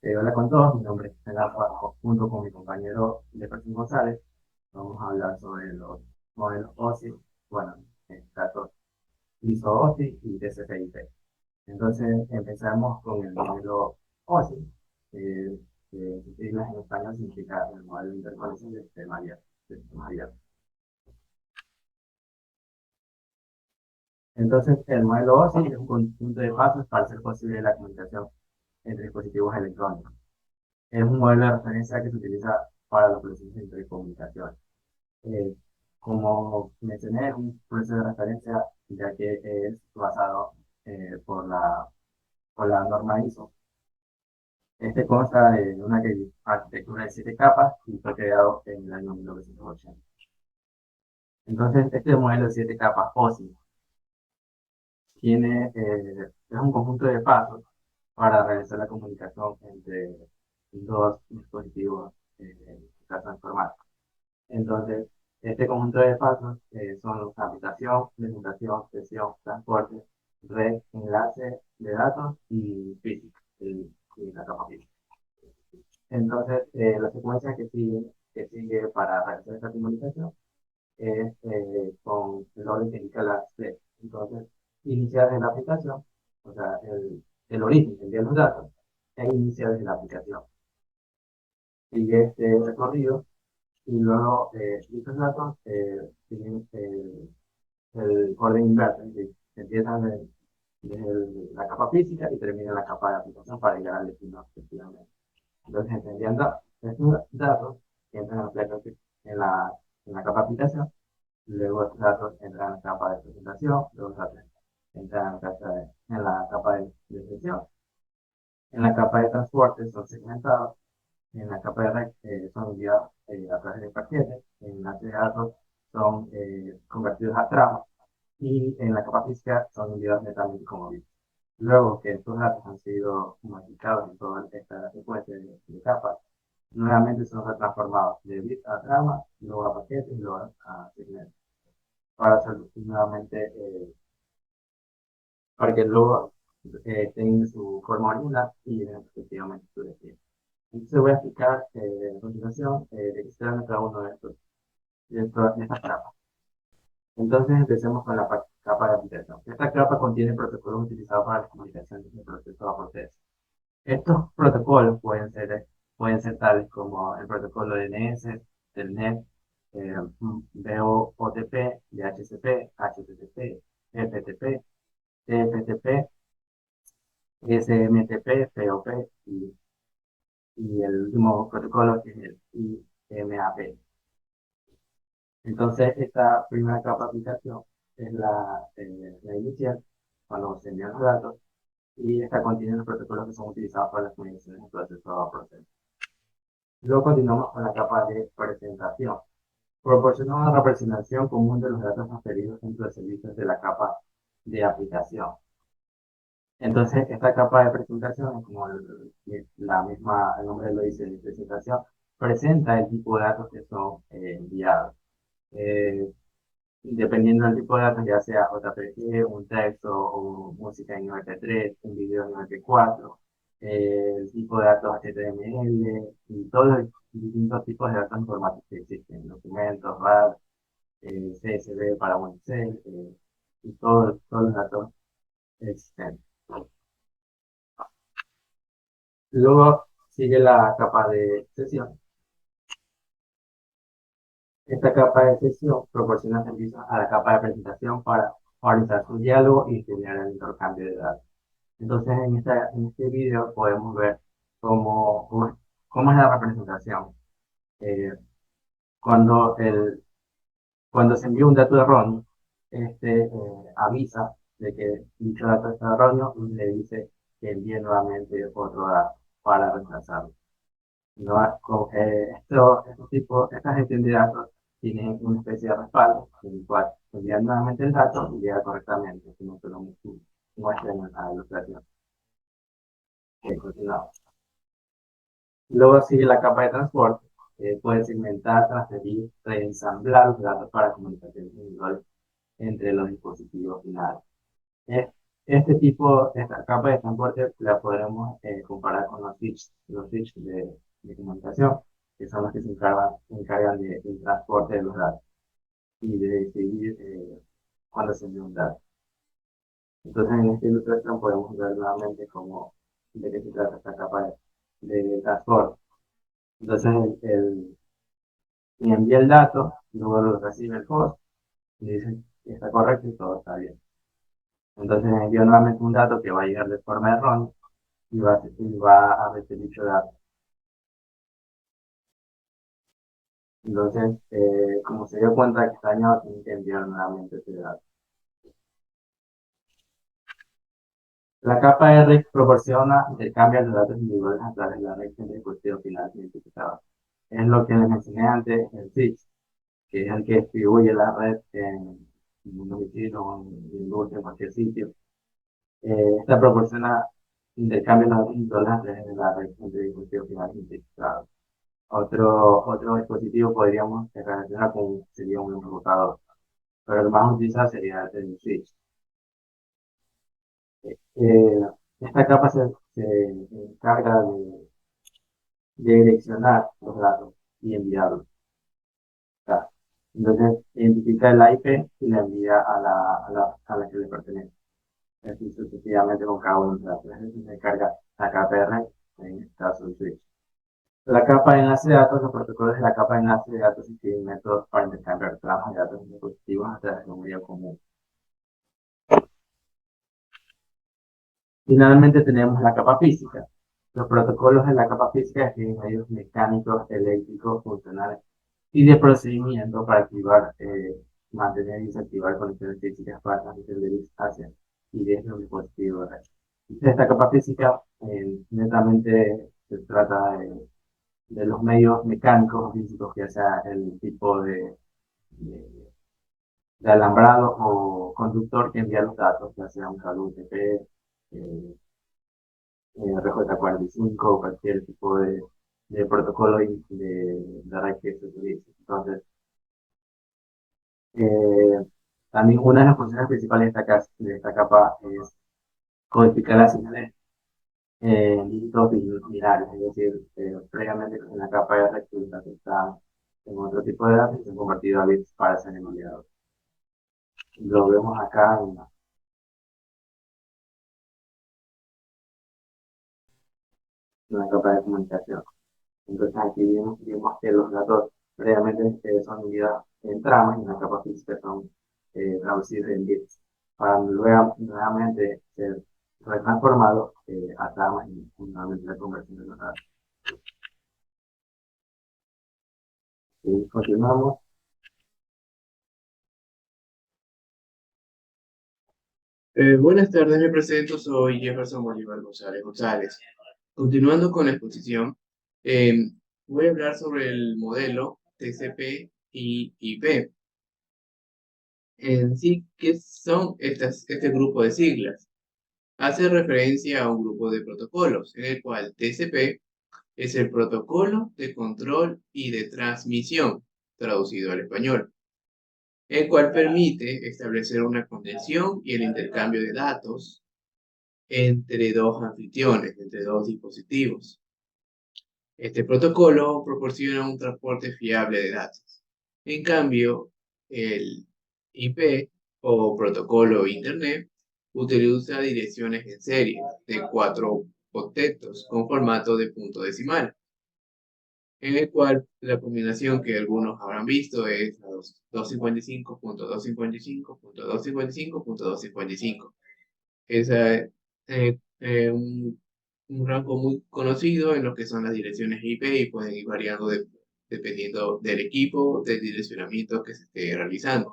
Hola con todos, mi nombre es Gerardo Barco. Junto con mi compañero Jefferson González, vamos a hablar sobre los modelos OSI, bueno, en este caso ISO OSI y TCP/IP. Entonces empezamos con el modelo OSI, que sus siglas en español significa el modelo de interconexión de sistema abierto. Entonces el modelo OSI es un conjunto de pasos para hacer posible la comunicación entre dispositivos electrónicos. Es un modelo de referencia que se utiliza para los procesos de intercomunicación. Eh, Como mencioné, es un proceso de referencia ya que es basado por la norma ISO. Este consta de una arquitectura de 7 capas y fue creado en el año 1980. Entonces, este modelo de 7 capas OSI es un conjunto de pasos para realizar la comunicación entre dos dispositivos, en este caso informáticos. Entonces, este conjunto de pasos son aplicación, presentación, sesión, transporte, red, enlace de datos y física, y la capa física. Entonces, la secuencia que sigue para realizar esta comunicación es con el orden que indica la red. Entonces, iniciar desde la aplicación, o sea, el origen de los datos, e inicia desde la aplicación. Sigue este recorrido y luego dichos datos tienen el orden inverso, es decir, empiezan desde la capa física y terminan en la capa de aplicación para llegar al destino efectivamente. Entonces, entendiendo estos datos que entran en la capa de aplicación, luego estos datos entran en la capa de presentación, luego los datos entran en la capa de sesión, en la capa de transporte son segmentados, en la capa de red son enviados a través de paquetes, en la de datos son convertidos a tramos y en la capa física son enviados netamente como bits. Luego que estos datos han sido modificados en toda esta secuencia de capas, nuevamente son transformados de bits a trama, luego a paquetes y luego a segmentos para hacer nuevamente, para que luego tengan su forma original y efectivamente su destino. Entonces voy a explicar a continuación de qué se trata cada uno de estas capas. Entonces empecemos con la capa de aplicación. Esta capa contiene protocolos utilizados para la comunicación de proceso a proceso. Estos protocolos pueden ser tales como el protocolo DNS, Telnet, BOOTP, DHCP, HTTP, FTP, TFTP, SMTP, POP y el último protocolo que es el IMAP. Entonces, esta primera capa de aplicación es la inicial, cuando se envían los datos, y esta contiene los protocolos que son utilizados para las comunicaciones de proceso a proceso. Luego continuamos con la capa de presentación. Proporciona una representación común de los datos transferidos entre los servicios de la capa de aplicación. Entonces, esta capa de presentación, como el nombre lo dice, de presentación, presenta el tipo de datos que son enviados. Eh, Dependiendo del tipo de datos, ya sea JPG, un texto o música en MP3, un video en MP4, el tipo de datos HTML y todos los distintos tipos de datos informáticos que existen, documentos, RAR, CSV para un Excel, y todos los datos existentes. Luego sigue la capa de sesión. Esta capa de sesión proporciona servicios a la capa de presentación para organizar su diálogo y generar el intercambio de datos. Entonces, en este video podemos ver cómo es la representación. Eh, cuando, cuando se envía un dato erróneo, este avisa de que dicho dato está erróneo y le dice que envíe nuevamente otro dato para reemplazarlo. No, esta gestión de datos tiene una especie de respaldo en el cual envían nuevamente el dato y llega correctamente, como se lo muestra en la ilustración. Continuamos. Luego sigue la capa de transporte. Puede segmentar, transferir, reensamblar los datos para comunicación individual entre los dispositivos finales. Esta capa de transporte la podremos comparar con los switches de comunicación, que son los que se encargan del transporte de los datos y de decidir cuándo se envía un dato. Entonces, en este ilustración podemos ver nuevamente de qué se trata esta capa de transporte. Entonces, y envía el dato, luego lo recibe el host y dice que está correcto y todo está bien. Entonces, envía nuevamente un dato que va a llegar de forma errónea y va a recibir dicho dato. Entonces, como se dio cuenta que está dañado, tiene que enviar nuevamente ese dato. La capa R proporciona intercambio de datos individuales a través de la red entre dispositivos finales identificados. Es lo que les mencioné antes, el switch, que es el que distribuye la red en un domicilio, en industria, en cualquier sitio. Esta proporciona intercambio de datos individuales a través de la red entre dispositivos finales identificados. Otro dispositivo podríamos relacionar con, sería un enrutador, pero el más utilizado sería el switch. Eh, Esta capa se encarga de direccionar los datos y enviarlos. ¿Está? Entonces, identifica el IP y la envía a la que le pertenece. Así sucesivamente con cada uno de los datos. Entonces, se encarga la capa de red, en este caso el switch. La capa de enlace de datos, los protocolos de la capa de enlace de datos incluyen métodos para intercambiar tramas de datos dispositivos a través de memoria común. Finalmente tenemos la capa física. Los protocolos de la capa física describen medios mecánicos, eléctricos, funcionales y de procedimiento para activar, mantener y desactivar conexiones físicas para transmitir de bits hacia y desde un dispositivo de red. Esta capa física netamente se trata de los medios mecánicos o físicos, ya sea el tipo de- de alambrado o conductor que envía los datos, ya sea un cable UTP, eh, RJ45 o cualquier tipo de protocolo de red que se utilice. Entonces, eh, también una de las funciones principales de esta capa es codificar las señales en dígitos binarios, es decir, previamente en la capa de red los datos están en otro tipo de datos y se han convertido a bits para ser enviados. Lo vemos acá en la capa de comunicación. Entonces aquí vimos que los datos previamente son enviados en tramas y en la capa física son traducidos en bits para luego nuevamente ser retransformados a tramas y nuevamente la conversión de los datos. Y continuamos. Buenas tardes, me presento, soy Jefferson Bolívar González González. Continuando con la exposición, eh, voy a hablar sobre el modelo TCP y IP. En sí, ¿qué son este grupo de siglas? Hace referencia a un grupo de protocolos, en el cual TCP es el protocolo de control y de transmisión, traducido al español, el cual permite establecer una conexión y el intercambio de datos entre dos anfitriones, entre dos dispositivos. Este protocolo proporciona un transporte fiable de datos. En cambio, el IP o protocolo Internet utiliza direcciones en serie de 4 octetos con formato de punto decimal, en el cual la combinación que algunos habrán visto es 255.255.255.255. Esa es un rango muy conocido en lo que son las direcciones IP y pueden ir variando dependiendo del equipo de direccionamiento que se esté realizando.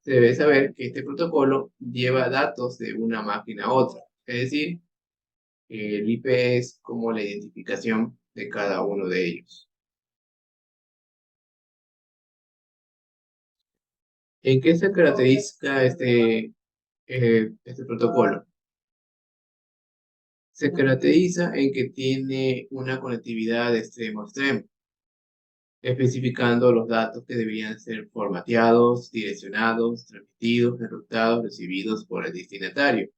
Se debe saber que este protocolo lleva datos de una máquina a otra, es decir, el IP es como la identificación de cada uno de ellos. ¿En qué se caracteriza este protocolo? Se caracteriza en que tiene una conectividad de extremo a extremo, especificando los datos que debían ser formateados, direccionados, transmitidos, enrutados, recibidos por el destinatario.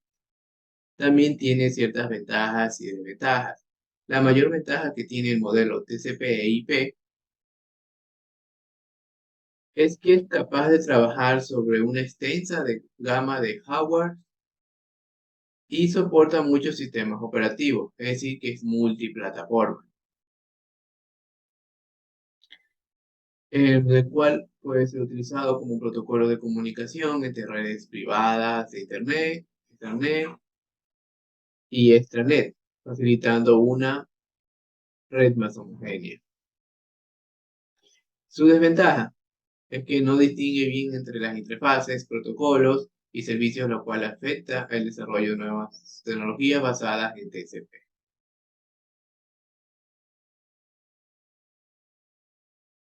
también tiene ciertas ventajas y desventajas. La mayor ventaja que tiene el modelo TCP/IP es que es capaz de trabajar sobre una extensa gama de hardware y soporta muchos sistemas operativos, es decir, que es multiplataforma, el cual puede ser utilizado como un protocolo de comunicación entre redes privadas de Internet y extranet, facilitando una red más homogénea. Su desventaja es que no distingue bien entre las interfaces, protocolos y servicios, lo cual afecta el desarrollo de nuevas tecnologías basadas en TCP.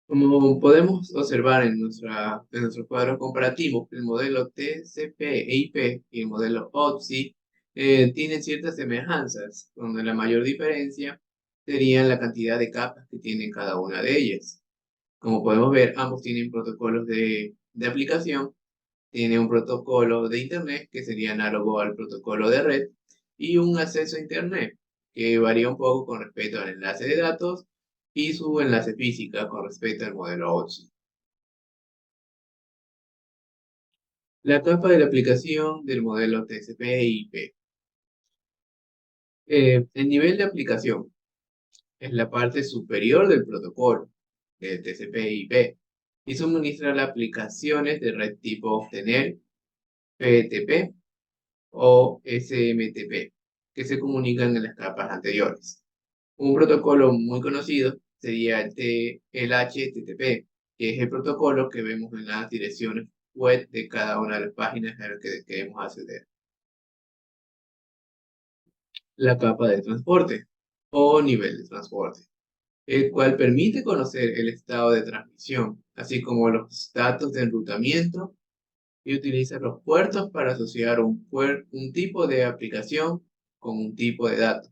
Como podemos observar en nuestro cuadro comparativo, el modelo TCP/IP y el modelo OSI tienen ciertas semejanzas, donde la mayor diferencia sería la cantidad de capas que tiene cada una de ellas. Como podemos ver, ambos tienen protocolos de aplicación. Tiene un protocolo de Internet que sería análogo al protocolo de red y un acceso a Internet que varía un poco con respecto al enlace de datos y su enlace física con respecto al modelo OSI. La capa de la aplicación del modelo TCP/IP. El nivel de aplicación es la parte superior del protocolo del TCP/IP y suministra las aplicaciones de red tipo obtener, PTP o SMTP, que se comunican en las capas anteriores. Un protocolo muy conocido sería el HTTP, que es el protocolo que vemos en las direcciones web de cada una de las páginas a las que queremos acceder. La capa de transporte o nivel de transporte, el cual permite conocer el estado de transmisión, así como los datos de enrutamiento y utiliza los puertos para asociar un tipo de aplicación con un tipo de dato.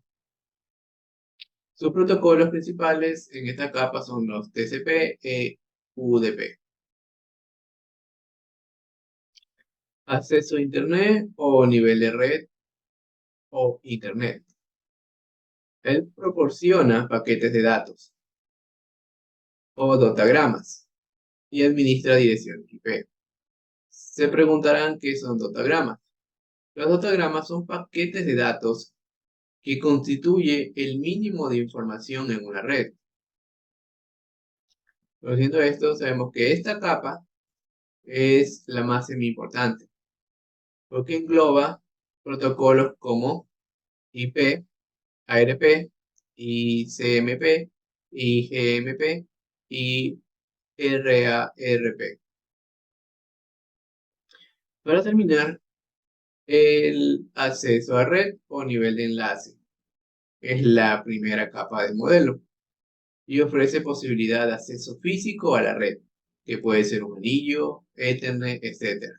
Sus protocolos principales en esta capa son los TCP e UDP. Acceso a Internet o nivel de red o Internet. Él proporciona paquetes de datos o datagramas y administra direcciones IP. Se preguntarán qué son datagramas. Los datagramas son paquetes de datos que constituye el mínimo de información en una red. Conociendo esto, sabemos que esta capa es la más importante, porque engloba protocolos como IP, ARP, y CMP, y GMP, y RARP. Para terminar, el acceso a red o nivel de enlace es la primera capa del modelo y ofrece posibilidad de acceso físico a la red, que puede ser un anillo, Ethernet, etc.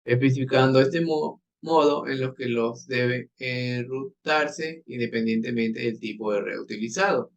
Especificando este modo en los que los debe enrutarse independientemente del tipo de red utilizado.